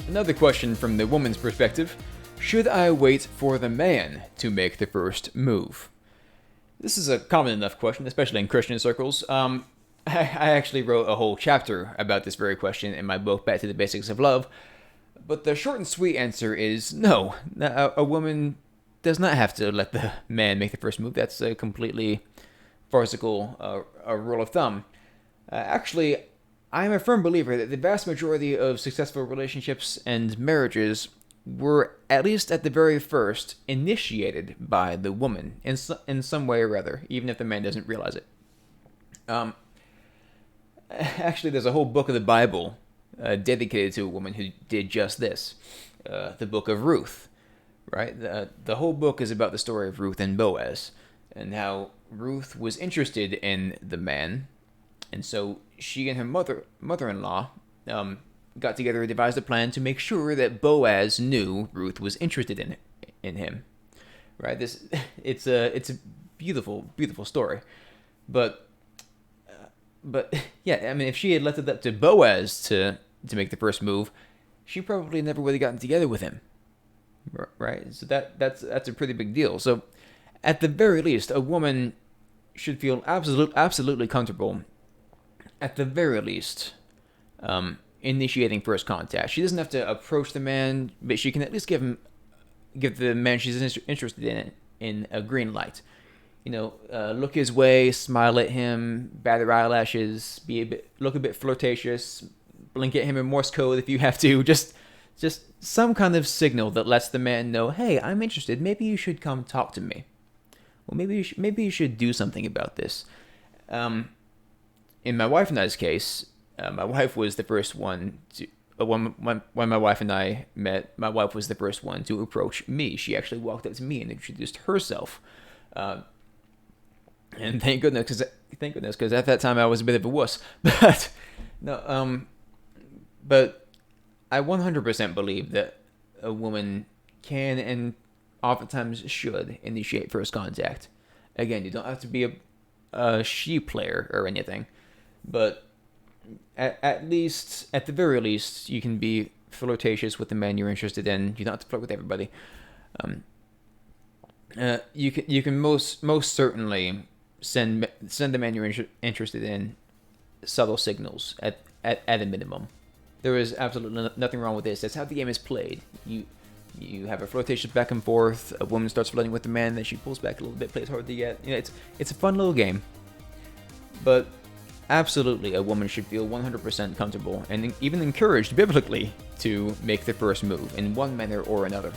Another question from the woman's perspective: should I wait for the man to make the first move? This is a common enough question, especially in Christian circles. I actually wrote a whole chapter about this very question in my book, Back to the Basics of Love. But the short and sweet answer is no. A woman does not have to let the man make the first move. That's a completely farcical rule of thumb. Actually, I'm a firm believer that the vast majority of successful relationships and marriages were, at least at the very first, initiated by the woman in some way or other, even if the man doesn't realize it. Actually, there's a whole book of the Bible dedicated to a woman who did just this. The book of Ruth, right? The whole book is about the story of Ruth and Boaz, and how Ruth was interested in the man, and so she and her mother-in-law got together and devised a plan to make sure that Boaz knew Ruth was interested in him. Right? It's a beautiful story, but yeah, I mean, if she had left it up to Boaz to make the first move, she probably never would have gotten together with him. Right? So that's a pretty big deal. So at the very least, a woman should feel absolutely comfortable, at the very least, initiating first contact. She doesn't have to approach the man, but she can at least give the man she's interested in a green light. Look his way, smile at him, bat her eyelashes, look a bit flirtatious, blink at him in Morse code if you have to. Just some kind of signal that lets the man know, hey, I'm interested. Maybe you should come talk to me. Well, maybe you should do something about this. In my wife and I's case, my wife was the first one to. When my wife and I met, my wife was the first one to approach me. She actually walked up to me and introduced herself. And thank goodness, because at that time I was a bit of a wuss. But no, but I 100% believe that a woman can and oftentimes should initiate first contact. Again, you don't have to be a she player or anything, but at the very least, you can be flirtatious with the man you're interested in. You don't have to flirt with everybody. You can most certainly send the man you're interested in subtle signals at a minimum. There is absolutely nothing wrong with this. That's how the game is played. You have a flirtatious back and forth. A woman starts flirting with the man, then she pulls back a little bit, plays hard to get. It's a fun little game. But absolutely, a woman should feel 100% comfortable and even encouraged biblically to make the first move in one manner or another.